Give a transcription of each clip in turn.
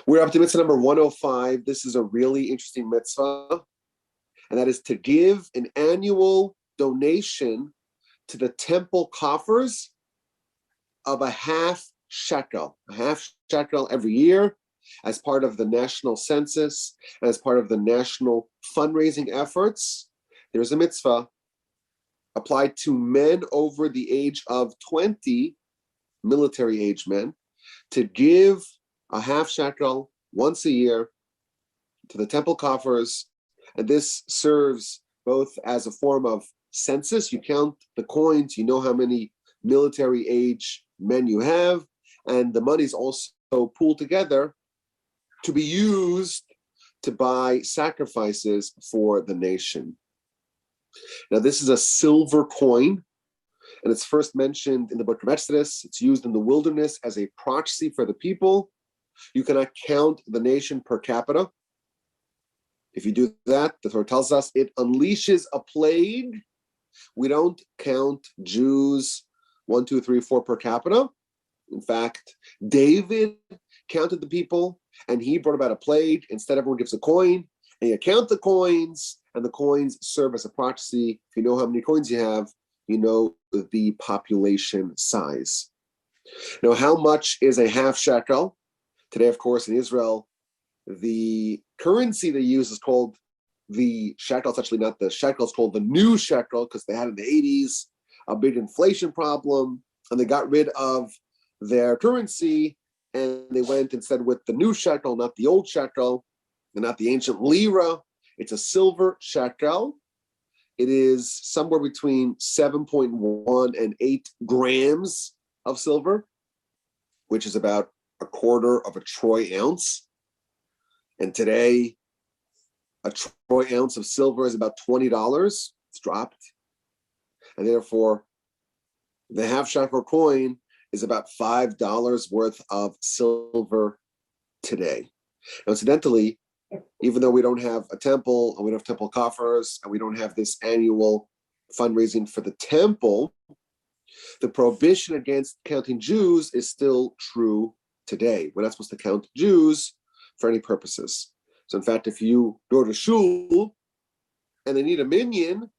We're up to mitzvah number 105. This is a really interesting mitzvah, and that is to give an annual donation to the temple coffers of a half shekel every year as part of the national census, as part of the national fundraising efforts. There's a mitzvah applied to men over the age of 20, military age men, to give a half shekel once a year to the temple coffers. And this serves both as a form of census. You count the coins, you know how many military age men you have, and the money is also pooled together to be used to buy sacrifices for the nation. Now, this is a silver coin, and it's first mentioned in the book of Exodus. It's used in the wilderness as a proxy for the people. You cannot count the nation per capita. If you do that, the Torah tells us it unleashes a plague. We don't count Jews 1, 2, 3, 4 per capita. In fact, David counted the people, and he brought about a plague. Instead, everyone gives a coin, and you count the coins, and the coins serve as a proxy. If you know how many coins you have, you know the population size. Now, how much is a half shekel? Today, of course, in Israel, the currency they use is called the shekel. It's actually not the shekel, it's called the new shekel, because they had in the 80s a big inflation problem, and they got rid of their currency, and they went instead with the new shekel, not the old shekel, and not the ancient lira. It's a silver shekel. It is somewhere between 7.1 and 8 grams of silver, which is about a quarter of a troy ounce. And today, a troy ounce of silver is about $20. It's dropped. And therefore, the half shekel coin is about $5 worth of silver today. Now, incidentally, even though we don't have a temple, and we don't have temple coffers, and we don't have this annual fundraising for the temple, the prohibition against counting Jews is still true today. We're not supposed to count Jews for any purposes. So in fact, if you go to shul and they need a minyan,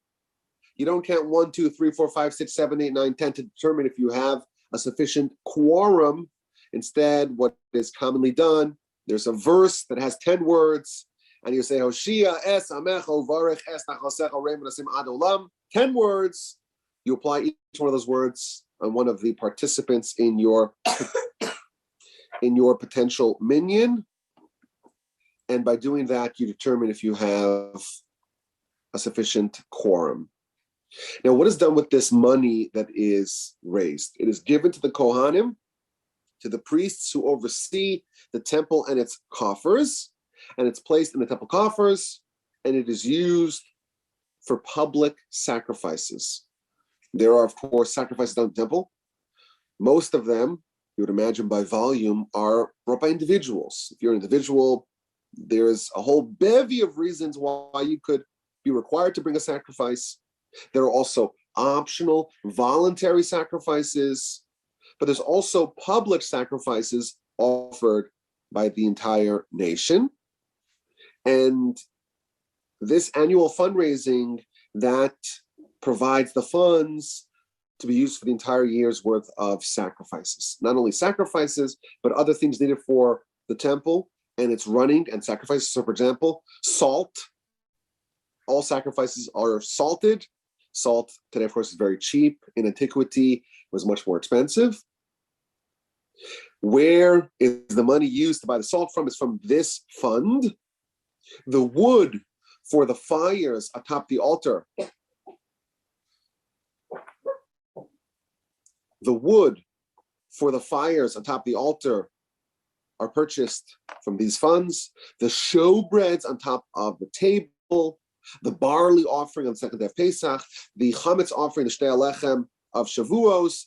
you don't count 1, 2, 3, 4, 5, 6, 7, 8, 9, 10 to determine if you have a sufficient quorum. Instead, what is commonly done, there's a verse that has 10 words, and you say, Hoshia es amecho varech es nachasecho reim v'nasim ad olam. 10 words. You apply each one of those words on one of the participants in your potential minyan. And by doing that, you determine if you have a sufficient quorum. Now, what is done with this money that is raised? It is given to the Kohanim, to the priests who oversee the temple and its coffers, and it's placed in the temple coffers, and it is used for public sacrifices. There are, of course, sacrifices done in the temple. Most of them, you would imagine by volume, are brought by individuals. If you're an individual, there's a whole bevy of reasons why you could be required to bring a sacrifice. There are also optional, voluntary sacrifices, but there's also public sacrifices offered by the entire nation. And this annual fundraising that provides the funds to be used for the entire year's worth of sacrifices. Not only sacrifices, but other things needed for the temple and its running and sacrifices. So, for example, salt. All sacrifices are salted. Salt today, of course, is very cheap. In antiquity, it was much more expensive. Where is the money used to buy the salt from? It's from this fund. The wood for the fires atop the altar. The wood for the fires atop the altar are purchased from these funds. The showbreads on top of the table, the barley offering on the second day of Pesach, the chametz offering, the shtei alechem of Shavuos,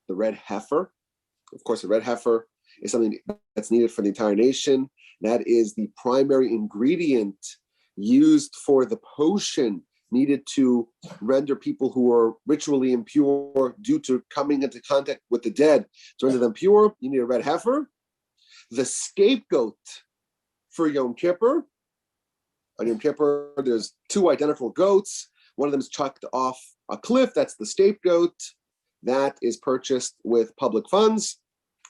the red heifer. Of course, the red heifer is something that's needed for the entire nation. That is the primary ingredient used for the potion needed to render people who are ritually impure due to coming into contact with the dead, to render them pure. You need a red heifer. the scapegoat for Yom Kippur. On Yom Kippur, there's two identical goats. One of them is chucked off a cliff. That's the scapegoat. That is purchased with public funds.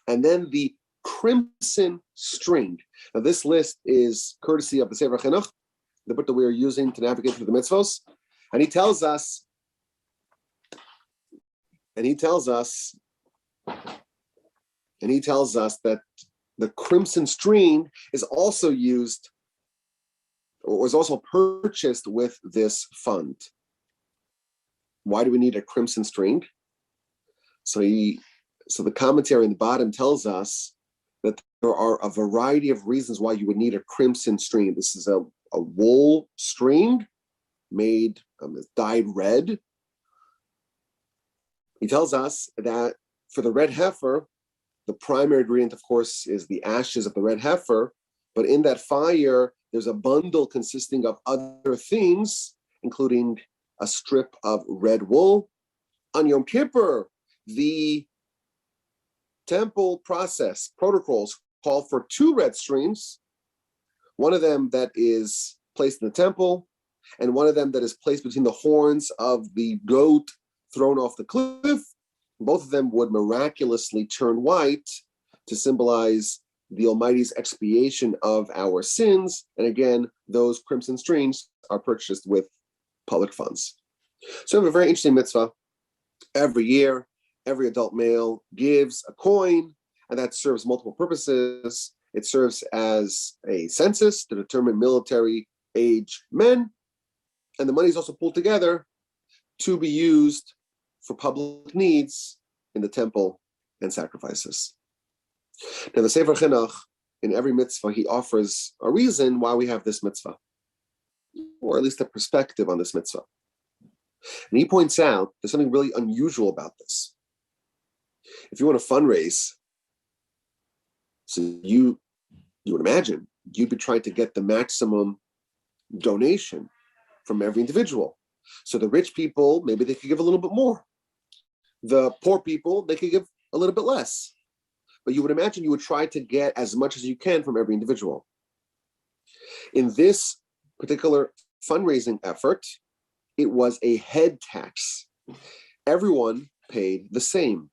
And then the crimson string. Now, this list is courtesy of the Sefer Chinuch, the book that we are using to navigate through the mitzvos. And he tells us that the crimson string is also used, or was also purchased with this fund. Why do we need a crimson string? So the commentary in the bottom tells us that there are a variety of reasons why you would need a crimson string. This is a wool string made dyed red. He tells us that for the red heifer, the primary ingredient, of course, is the ashes of the red heifer. But in that fire, there's a bundle consisting of other things, including a strip of red wool. On Yom Kippur, the temple process protocols call for two red streams, one of them that is placed in the temple, and one of them that is placed between the horns of the goat thrown off the cliff. Both of them would miraculously turn white to symbolize the Almighty's expiation of our sins. And again, those crimson strings are purchased with public funds. So we have a very interesting mitzvah. Every year, every adult male gives a coin, and that serves multiple purposes. It serves as a census to determine military age men, and the money is also pulled together to be used for public needs in the temple and sacrifices. Now, the Sefer Chinuch, in every mitzvah, he offers a reason why we have this mitzvah, or at least a perspective on this mitzvah. And he points out there's something really unusual about this. If you want to fundraise, so you would imagine you'd be trying to get the maximum donation from every individual. So the rich people, maybe they could give a little bit more. The poor people, they could give a little bit less. But you would imagine you would try to get as much as you can from every individual. In this particular fundraising effort, it was a head tax. Everyone paid the same.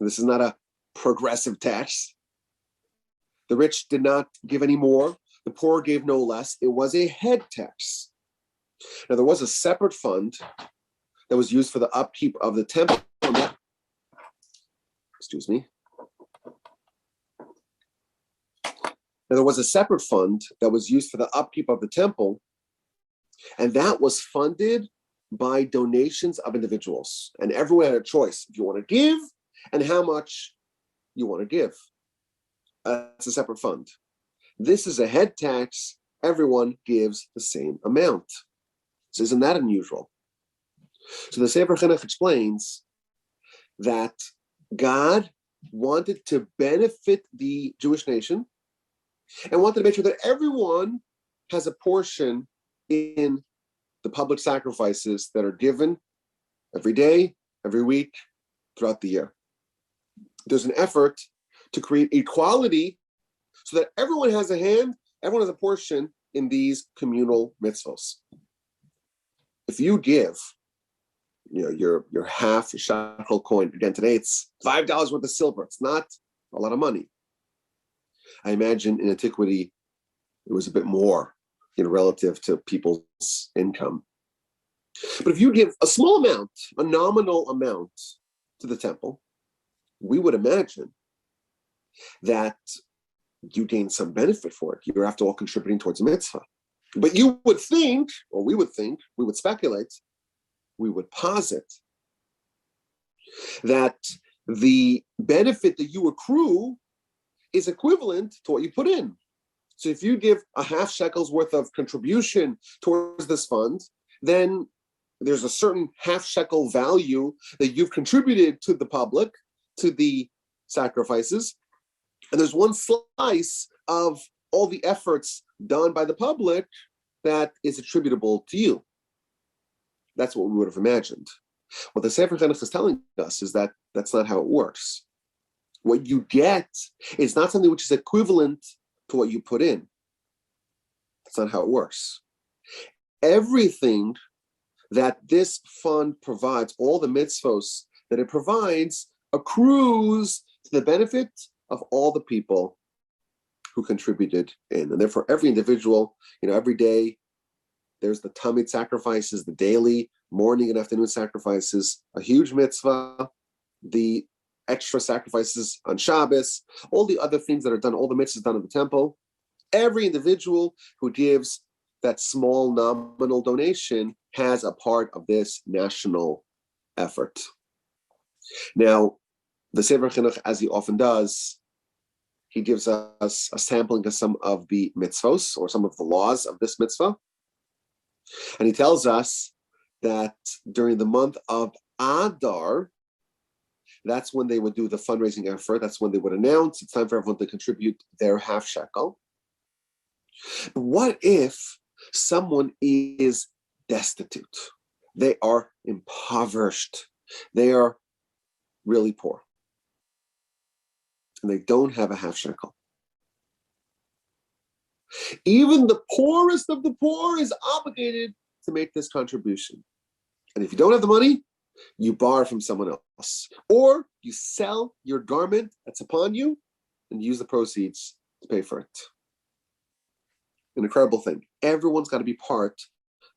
This is not a progressive tax. The rich did not give any more. The poor gave no less. It was a head tax. Now, there was a separate fund that was used for the upkeep of the temple. Excuse me. Now, there was a separate fund that was used for the upkeep of the temple, and that was funded by donations of individuals. And everyone had a choice if you want to give and how much you want to give. That's a separate fund. This is a head tax. Everyone gives the same amount. So isn't that unusual? So the Sefer Chinuch explains that God wanted to benefit the Jewish nation and wanted to make sure that everyone has a portion in the public sacrifices that are given every day, every week, throughout the year. There's an effort to create equality so that everyone has a hand, everyone has a portion in these communal mitzvos. If you give, your half shekel coin, again, today it's $5 worth of silver. It's not a lot of money. I imagine in antiquity, it was a bit more, relative to people's income. But if you give a small amount, a nominal amount to the temple, we would imagine that you gain some benefit for it. You're after all contributing towards a mitzvah. But you would think, or we would think, we would speculate, we would posit that the benefit that you accrue is equivalent to what you put in. So if you give a half shekel's worth of contribution towards this fund, then there's a certain half shekel value that you've contributed to the public, to the sacrifices, and there's one slice of all the efforts done by the public that is attributable to you. That's what we would have imagined. What the Sefer Chinuch is telling us is that that's not how it works. What you get is not something which is equivalent to what you put in. That's not how it works. Everything that this fund provides, all the mitzvos that it provides, accrues to the benefit of all the people who contributed in. And therefore, every individual, every day, there's the Tamid sacrifices, the daily morning and afternoon sacrifices, a huge mitzvah, the extra sacrifices on Shabbos, all the other things that are done, all the mitzvahs done in the temple. Every individual who gives that small nominal donation has a part of this national effort. Now, the Sefer Chinuch, as he often does, he gives us a sampling of some of the mitzvos or some of the laws of this mitzvah. And he tells us that during the month of Adar, that's when they would do the fundraising effort. That's when they would announce it's time for everyone to contribute their half shekel. But what if someone is destitute? They are impoverished. They are really poor. And they don't have a half shekel. Even the poorest of the poor is obligated to make this contribution. And if you don't have the money, you borrow from someone else. Or you sell your garment that's upon you and use the proceeds to pay for it. An incredible thing. Everyone's got to be part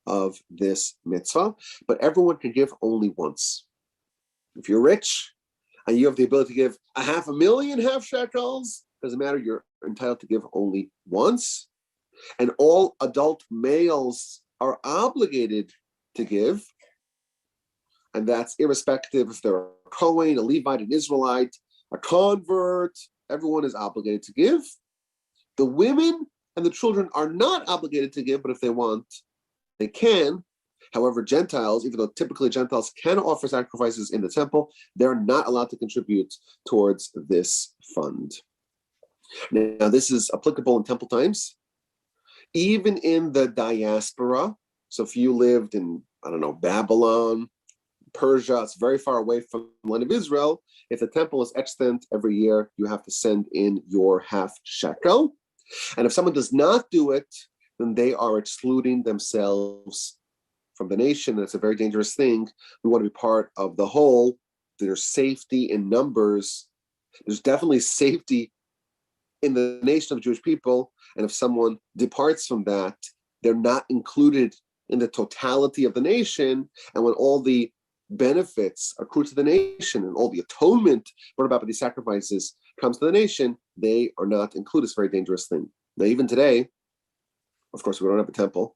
of this mitzvah, but everyone can give only once. If you're rich and you have the ability to give 500,000 half shekels, doesn't matter, you're entitled to give only once. And all adult males are obligated to give. And that's irrespective if they're a Kohen, a Levite, an Israelite, a convert. Everyone is obligated to give. The women and the children are not obligated to give, but if they want, they can. However, Gentiles, even though typically Gentiles can offer sacrifices in the temple, they're not allowed to contribute towards this fund. Now, this is applicable in temple times, even in the diaspora. So if you lived in, Babylon, Persia, it's very far away from the land of Israel. If the temple is extant every year, you have to send in your half shekel. And if someone does not do it, then they are excluding themselves from the nation. That's a very dangerous thing. We want to be part of the whole. There's safety in numbers. There's definitely safety in the nation of Jewish people. And if someone departs from that, they're not included in the totality of the nation. And when all the benefits accrue to the nation and all the atonement brought about by these sacrifices comes to the nation, they are not included. It's a very dangerous thing. Now, even today, of course, we don't have a temple.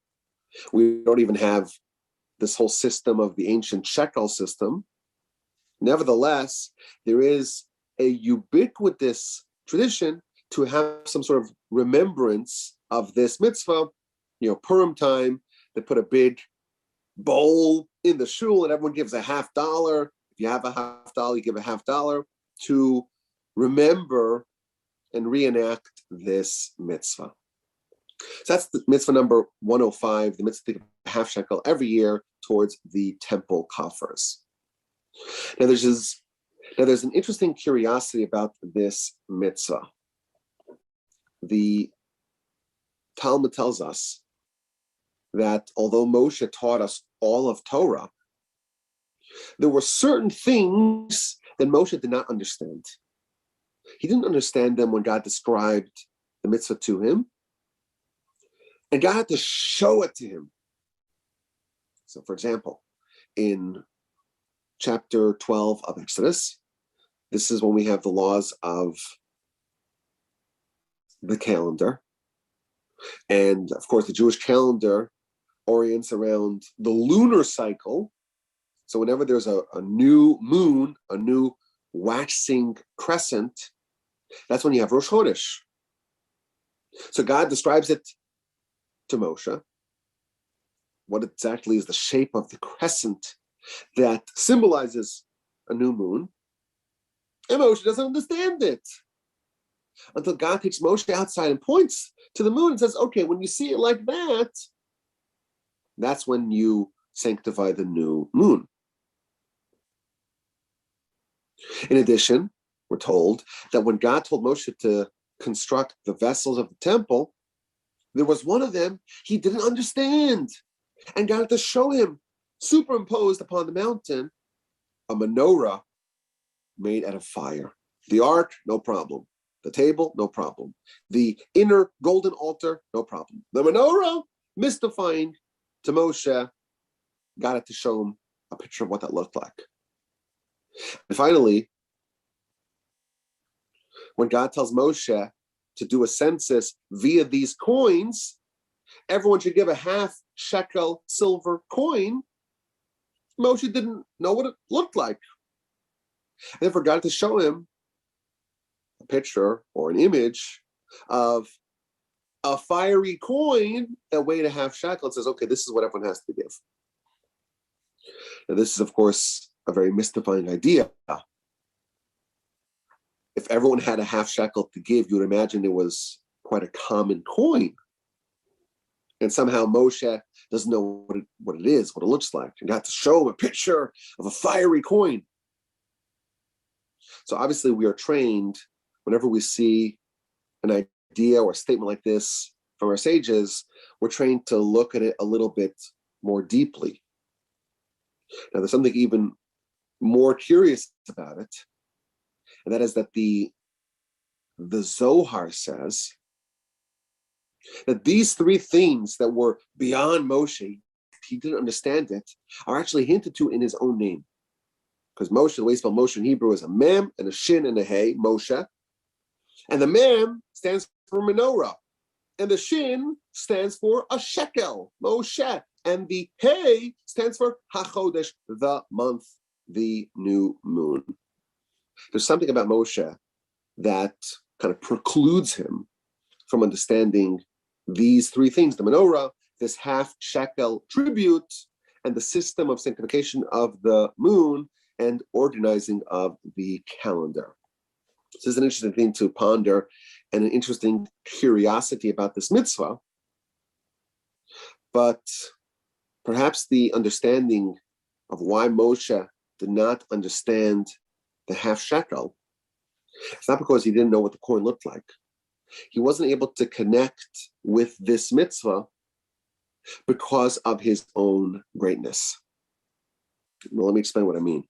We don't even have this whole system of the ancient shekel system. Nevertheless, there is a ubiquitous tradition to have some sort of remembrance of this mitzvah. Purim time, they put a big bowl in the shul and everyone gives $50. If you have $50, you give $50 to remember and reenact this mitzvah. So that's the mitzvah number 105, the mitzvah to give half shekel every year towards the temple coffers. Now there's an interesting curiosity about this mitzvah. The Talmud tells us that although Moshe taught us all of Torah, there were certain things that Moshe did not understand. He didn't understand them when God described the mitzvah to him, and God had to show it to him. So, for example, in chapter 12 of Exodus, this is when we have the laws of the calendar. And of course, the Jewish calendar orients around the lunar cycle. So whenever there's a new moon, a new waxing crescent, that's when you have Rosh Chodesh. So God describes it to Moshe. What exactly is the shape of the crescent that symbolizes a new moon? And Moshe doesn't understand it until God takes Moshe outside and points to the moon and says, okay, when you see it like that, that's when you sanctify the new moon. In addition, we're told that when God told Moshe to construct the vessels of the temple, there was one of them he didn't understand, and God had to show him, superimposed upon the mountain, a menorah made out of fire. The ark, no problem. The table, no problem. The inner golden altar, no problem. The menorah, mystifying to Moshe, God had to show him a picture of what that looked like. And finally, when God tells Moshe to do a census via these coins, everyone should give a half shekel silver coin. Moshe didn't know what it looked like. And therefore God had to show him a picture or an image of a fiery coin that weighed a half shekel and says, okay, this is what everyone has to give. Now, this is, of course, a very mystifying idea. If everyone had a half shekel to give, you would imagine it was quite a common coin. And somehow Moshe doesn't know what it is, what it looks like, and got to show him a picture of a fiery coin. So obviously we are trained whenever we see an idea or a statement like this from our sages, we're trained to look at it a little bit more deeply. Now, there's something even more curious about it, and that is that the Zohar says that these three things that were beyond Moshe, he didn't understand it, are actually hinted to in his own name. Because Moshe, the way you spell Moshe in Hebrew is a mem and a shin and a hey, Moshe. And the mem stands for menorah. And the shin stands for a shekel, Moshe. And the hey stands for HaChodesh, the month, the new moon. There's something about Moshe that kind of precludes him from understanding these three things: the menorah, this half shekel tribute, and the system of sanctification of the moon and organizing of the calendar. This is an interesting thing to ponder and an interesting curiosity about this mitzvah. But perhaps the understanding of why Moshe did not understand the half shekel, it's not because he didn't know what the coin looked like. He wasn't able to connect with this mitzvah because of his own greatness. Well, let me explain what I mean.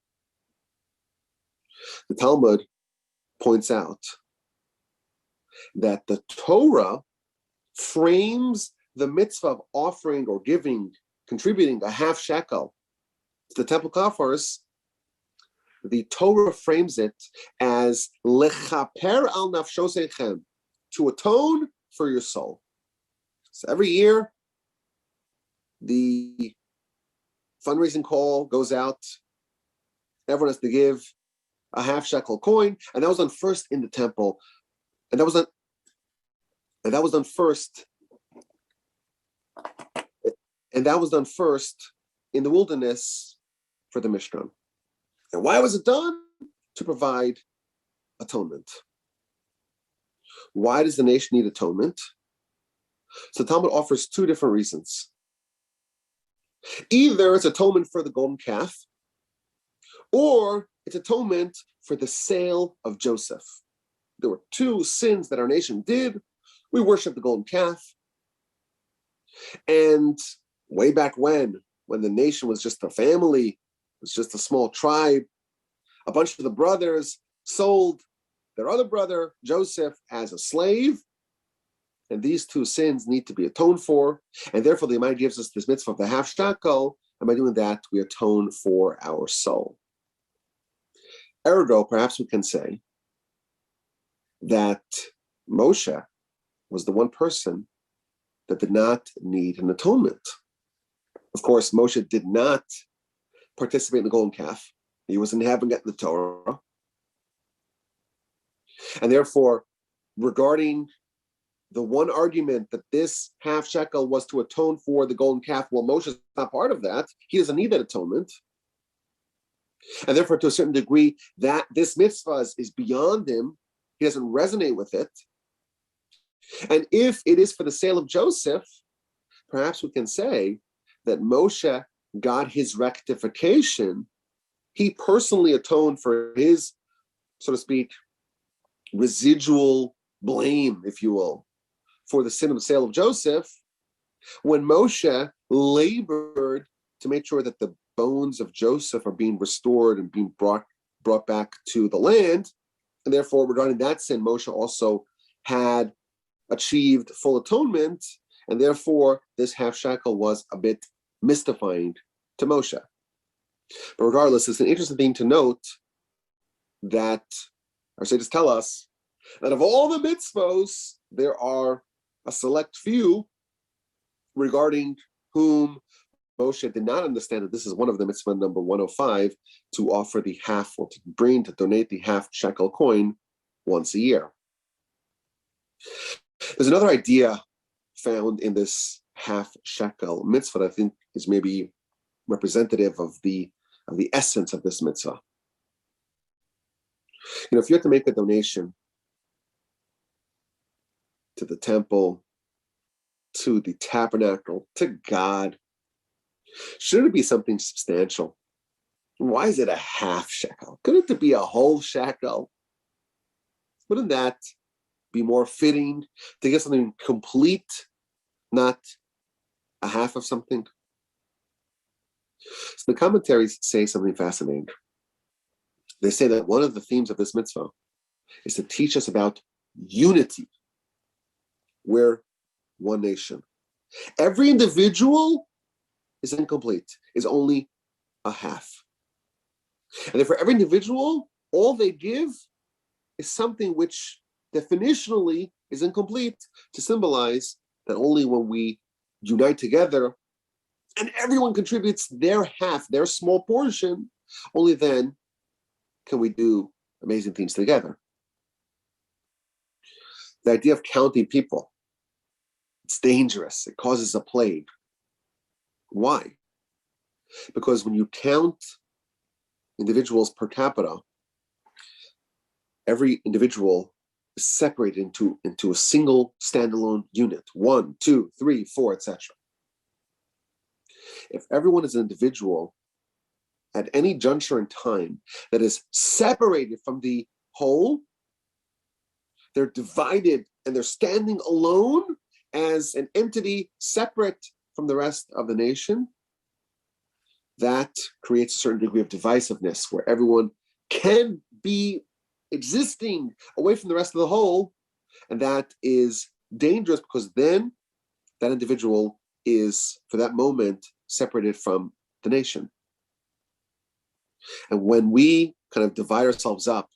The Talmud points out that the Torah frames the mitzvah of offering or giving, contributing a half shekel to the temple coffers. The Torah frames it as lechaper al nafshosechem, to atone for your soul. So every year, the fundraising call goes out. Everyone has to give a half shekel coin, and that was done first in the temple, and that was done first in the wilderness for the Mishkan. And why was it done? To provide atonement. Why does the nation need atonement? So Talmud offers two different reasons. Either it's atonement for the golden calf, or it's atonement for the sale of Joseph. There were two sins that our nation did. We worshiped the golden calf. And way back when the nation was just a family, it was just a small tribe, a bunch of the brothers sold their other brother, Joseph, as a slave. And these two sins need to be atoned for. And therefore, the Imam gives us this mitzvah of the half shekel. And by doing that, we atone for our soul. Ergo, perhaps we can say that Moshe was the one person that did not need an atonement. Of course, Moshe did not participate in the golden calf. He wasn't having it in the Torah. And therefore, regarding the one argument that this half shekel was to atone for the golden calf, well, Moshe is not part of that. He doesn't need that atonement. And therefore, to a certain degree, that this mitzvah is beyond him. He doesn't resonate with it. And if it is for the sale of Joseph, perhaps we can say that Moshe got his rectification. He personally atoned for his, so to speak, residual blame, if you will, for the sin of the sale of Joseph, when Moshe labored to make sure that the bones of Joseph are being restored and being brought back to the land, and therefore regarding that sin, Moshe also had achieved full atonement, and therefore this half shekel was a bit mystifying to Moshe. But regardless, it's an interesting thing to note that our sages tell us that of all the mitzvos, there are a select few regarding whom Moshe did not understand that this is one of the mitzvah number 105, to offer the half, or to donate the half shekel coin once a year. There's another idea found in this half shekel mitzvah that I think is maybe representative of the essence of this mitzvah. If you have to make a donation to the temple, to the tabernacle, to God, shouldn't it be something substantial? Why is it a half shekel? Couldn't it be a whole shekel? Wouldn't that be more fitting to get something complete, not a half of something? So the commentaries say something fascinating. They say that one of the themes of this mitzvah is to teach us about unity. We're one nation. Every individual is incomplete, is only a half. And then for every individual, all they give is something which definitionally is incomplete, to symbolize that only when we unite together and everyone contributes their half, their small portion, only then can we do amazing things together. The idea of counting people, it's dangerous. It causes a plague. Why? Because when you count individuals per capita, every individual is separated into a single standalone unit, 1, 2, 3, 4, etc. If everyone is an individual at any juncture in time that is separated from the whole, they're divided and they're standing alone as an entity separate from the rest of the nation, that creates a certain degree of divisiveness where everyone can be existing away from the rest of the whole, and that is dangerous because then that individual is, for that moment, separated from the nation. And when we kind of divide ourselves up,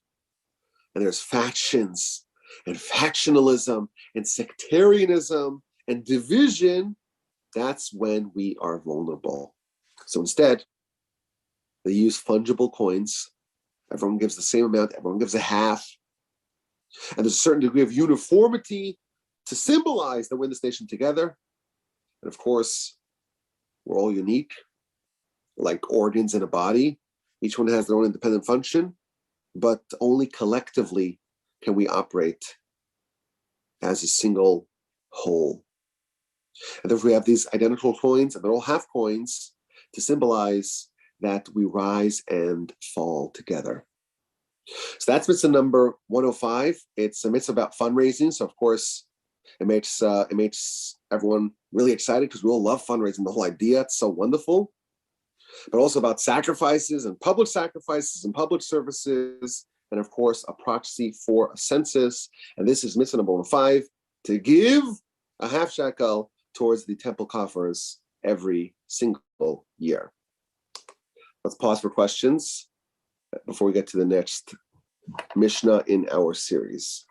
and there's factions and factionalism and sectarianism and division, that's when we are vulnerable. So instead, they use fungible coins. Everyone gives the same amount, everyone gives a half. And there's a certain degree of uniformity to symbolize that we're in this nation together. And of course, we're all unique, like organs in a body. Each one has their own independent function, but only collectively can we operate as a single whole. And therefore we have these identical coins, and they're all half coins, to symbolize that we rise and fall together. So that's mitzvah number 105. It's a mitzvah about fundraising. So of course, it makes everyone really excited because we all love fundraising, the whole idea. It's so wonderful. But also about sacrifices and public services, and of course, a proxy for a census. And this is mitzvah number 105, to give a half shekel towards the temple coffers every single year. Let's pause for questions before we get to the next Mishnah in our series.